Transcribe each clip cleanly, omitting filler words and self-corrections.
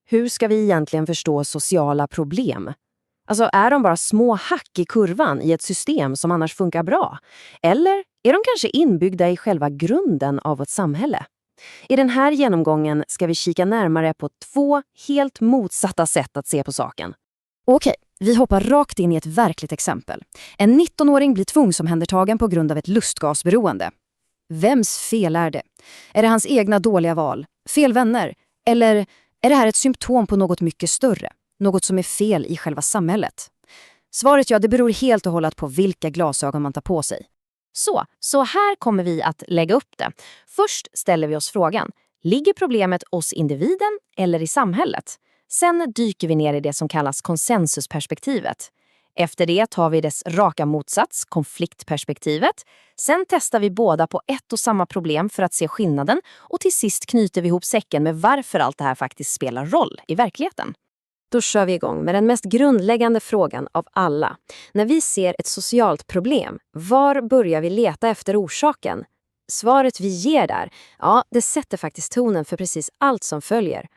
hur ska vi egentligen förstå sociala problem? Alltså, är de bara små hack i kurvan i ett system som annars funkar bra? Eller är de kanske inbyggda i själva grunden av vårt samhälle? I den här genomgången ska vi kika närmare på 2 helt motsatta sätt att se på saken. Okej, vi hoppar rakt in i ett verkligt exempel. En 19-åring blir tvångsomhändertagen på grund av ett lustgasberoende. Vems fel är det? Är det hans egna dåliga val? Fel vänner? Eller är det här ett symptom på något mycket större? Något som är fel i själva samhället? Svaret det beror helt och hållet på vilka glasögon man tar på sig. Så här kommer vi att lägga upp det. Först ställer vi oss frågan, ligger problemet hos individen eller i samhället? Sen dyker vi ner i det som kallas konsensusperspektivet. Efter det tar vi dess raka motsats, konfliktperspektivet. Sen testar vi båda på ett och samma problem för att se skillnaden. Och till sist knyter vi ihop säcken med varför allt det här faktiskt spelar roll i verkligheten. Då kör vi igång med den mest grundläggande frågan av alla. När vi ser ett socialt problem, var börjar vi leta efter orsaken? Svaret vi ger där, det sätter faktiskt tonen för precis allt som följer.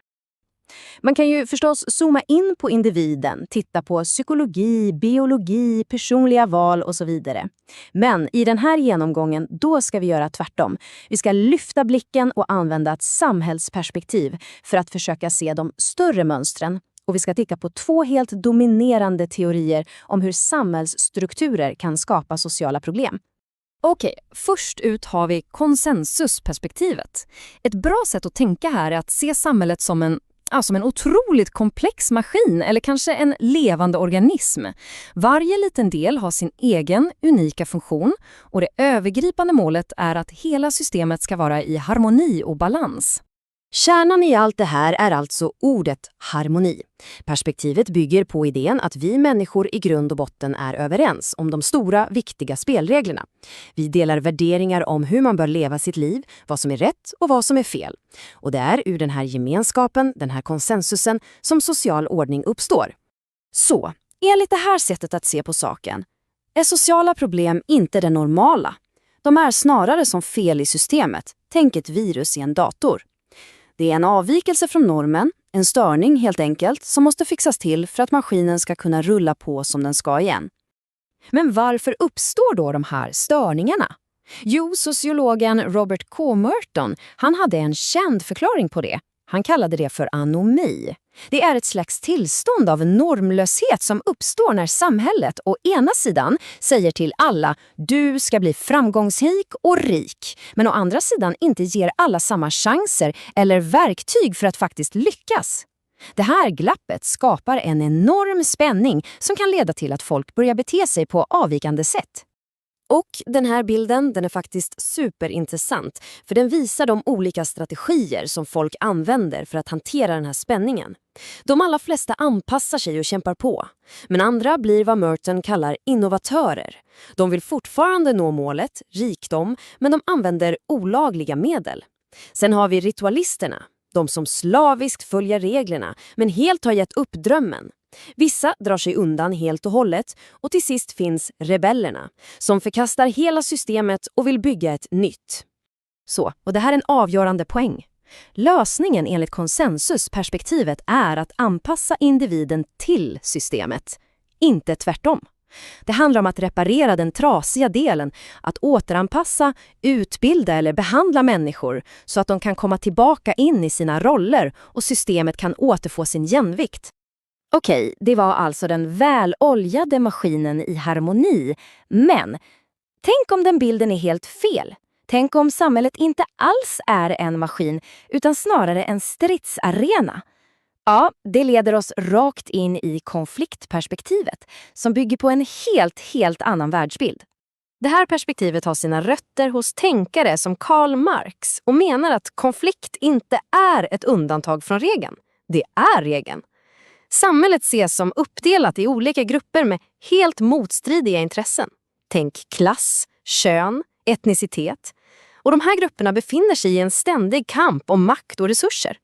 Man kan ju förstås zooma in på individen, titta på psykologi, biologi, personliga val och så vidare. Men i den här genomgången, då ska vi göra tvärtom. Vi ska lyfta blicken och använda ett samhällsperspektiv för att försöka se de större mönstren. Och vi ska titta på 2 helt dominerande teorier om hur samhällsstrukturer kan skapa sociala problem. Okej, först ut har vi konsensusperspektivet. Ett bra sätt att tänka här är att se samhället som en otroligt komplex maskin eller kanske en levande organism. Varje liten del har sin egen unika funktion och det övergripande målet är att hela systemet ska vara i harmoni och balans. Kärnan i allt det här är alltså ordet harmoni. Perspektivet bygger på idén att vi människor i grund och botten är överens om de stora, viktiga spelreglerna. Vi delar värderingar om hur man bör leva sitt liv, vad som är rätt och vad som är fel. Och det är ur den här gemenskapen, den här konsensusen, som social ordning uppstår. Så, enligt det här sättet att se på saken, är sociala problem inte det normala. De är snarare som fel i systemet, tänk ett virus i en dator. Det är en avvikelse från normen, en störning helt enkelt, som måste fixas till för att maskinen ska kunna rulla på som den ska igen. Men varför uppstår då de här störningarna? Jo, sociologen Robert K. Merton, han hade en känd förklaring på det. Han kallade det för anomi. Det är ett slags tillstånd av normlöshet som uppstår när samhället å ena sidan säger till alla du ska bli framgångsrik och rik, men å andra sidan inte ger alla samma chanser eller verktyg för att faktiskt lyckas. Det här glappet skapar en enorm spänning som kan leda till att folk börjar bete sig på avvikande sätt. Och den här bilden, den är faktiskt superintressant för den visar de olika strategier som folk använder för att hantera den här spänningen. De allra flesta anpassar sig och kämpar på, men andra blir vad Merton kallar innovatörer. De vill fortfarande nå målet, rikdom, men de använder olagliga medel. Sen har vi ritualisterna, de som slaviskt följer reglerna men helt har gett upp drömmen. Vissa drar sig undan helt och hållet och till sist finns rebellerna som förkastar hela systemet och vill bygga ett nytt. Och det här är en avgörande poäng. Lösningen enligt konsensusperspektivet är att anpassa individen till systemet, inte tvärtom. Det handlar om att reparera den trasiga delen, att återanpassa, utbilda eller behandla människor så att de kan komma tillbaka in i sina roller och systemet kan återfå sin jämvikt. Okej, det var alltså den väloljade maskinen i harmoni. Men tänk om den bilden är helt fel. Tänk om samhället inte alls är en maskin utan snarare en stridsarena. Ja, det leder oss rakt in i konfliktperspektivet som bygger på en helt annan världsbild. Det här perspektivet har sina rötter hos tänkare som Karl Marx och menar att konflikt inte är ett undantag från regeln. Det är regeln. Samhället ses som uppdelat i olika grupper med helt motstridiga intressen. Tänk klass, kön, etnicitet. Och de här grupperna befinner sig i en ständig kamp om makt och resurser.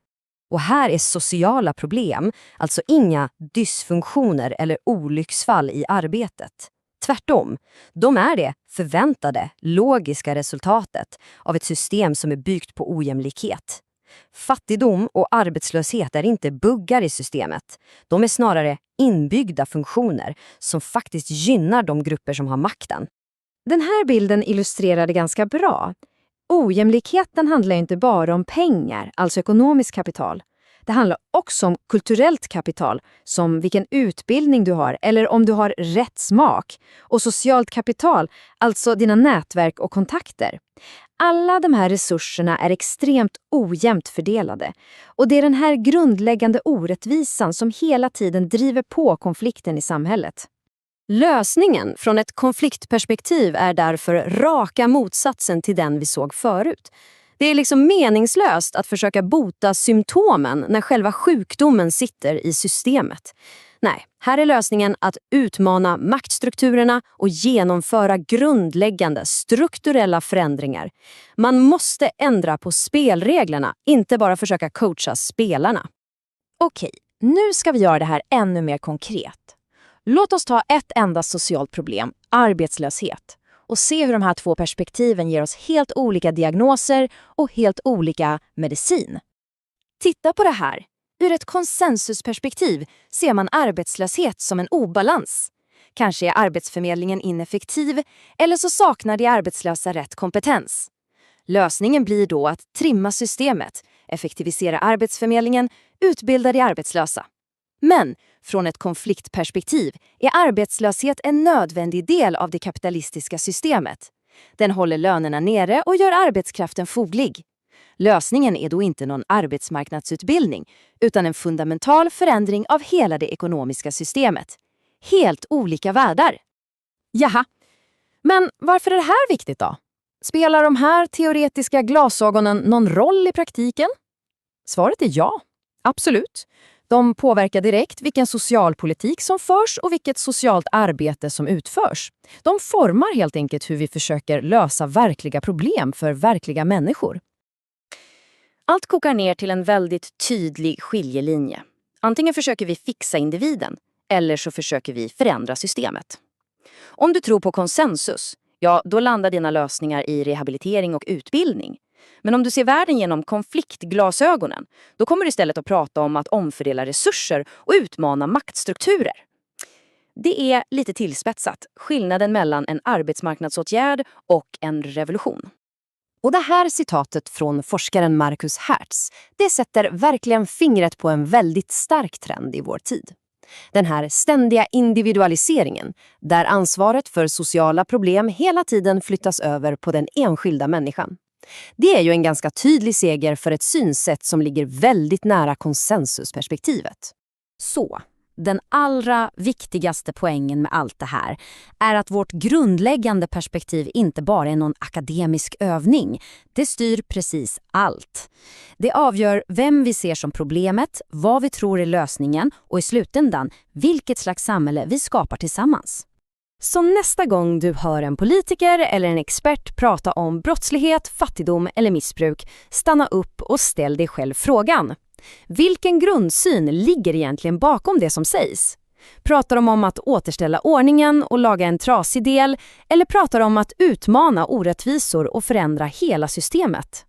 Och här är sociala problem, alltså inga dysfunktioner eller olycksfall i arbetet. Tvärtom, de är det förväntade, logiska resultatet av ett system som är byggt på ojämlikhet. Fattigdom och arbetslöshet är inte buggar i systemet. De är snarare inbyggda funktioner som faktiskt gynnar de grupper som har makten. Den här bilden illustrerar det ganska bra. Ojämlikheten handlar inte bara om pengar, alltså ekonomiskt kapital. Det handlar också om kulturellt kapital, som vilken utbildning du har eller om du har rätt smak. Och socialt kapital, alltså dina nätverk och kontakter. Alla de här resurserna är extremt ojämnt fördelade. Och det är den här grundläggande orättvisan som hela tiden driver på konflikten i samhället. Lösningen från ett konfliktperspektiv är därför raka motsatsen till den vi såg förut. Det är liksom meningslöst att försöka bota symptomen när själva sjukdomen sitter i systemet. Nej, här är lösningen att utmana maktstrukturerna och genomföra grundläggande strukturella förändringar. Man måste ändra på spelreglerna, inte bara försöka coacha spelarna. Okej, nu ska vi göra det här ännu mer konkret. Låt oss ta ett enda socialt problem, arbetslöshet, och se hur de här två perspektiven ger oss helt olika diagnoser och helt olika medicin. Titta på det här. Ur ett konsensusperspektiv ser man arbetslöshet som en obalans. Kanske är arbetsförmedlingen ineffektiv eller så saknar de arbetslösa rätt kompetens. Lösningen blir då att trimma systemet, effektivisera arbetsförmedlingen, utbilda de arbetslösa. Men från ett konfliktperspektiv är arbetslöshet en nödvändig del av det kapitalistiska systemet. Den håller lönerna nere och gör arbetskraften foglig. Lösningen är då inte någon arbetsmarknadsutbildning utan en fundamental förändring av hela det ekonomiska systemet. Helt olika världar. Jaha, men varför är det här viktigt då? Spelar de här teoretiska glasögonen någon roll i praktiken? Svaret är ja, absolut. De påverkar direkt vilken socialpolitik som förs och vilket socialt arbete som utförs. De formar helt enkelt hur vi försöker lösa verkliga problem för verkliga människor. Allt kokar ner till en väldigt tydlig skiljelinje. Antingen försöker vi fixa individen eller så försöker vi förändra systemet. Om du tror på konsensus, ja, då landar dina lösningar i rehabilitering och utbildning. Men om du ser världen genom konfliktglasögonen, då kommer du istället att prata om att omfördela resurser och utmana maktstrukturer. Det är lite tillspetsat skillnaden mellan en arbetsmarknadsåtgärd och en revolution. Och det här citatet från forskaren Marcus Hertz, det sätter verkligen fingret på en väldigt stark trend i vår tid. Den här ständiga individualiseringen, där ansvaret för sociala problem hela tiden flyttas över på den enskilda människan. Det är ju en ganska tydlig seger för ett synsätt som ligger väldigt nära konsensusperspektivet. Så, den allra viktigaste poängen med allt det här är att vårt grundläggande perspektiv inte bara är någon akademisk övning. Det styr precis allt. Det avgör vem vi ser som problemet, vad vi tror är lösningen och i slutändan vilket slags samhälle vi skapar tillsammans. Så nästa gång du hör en politiker eller en expert prata om brottslighet, fattigdom eller missbruk, stanna upp och ställ dig själv frågan. Vilken grundsyn ligger egentligen bakom det som sägs? Pratar de om att återställa ordningen och laga en trasig del eller pratar de om att utmana orättvisor och förändra hela systemet?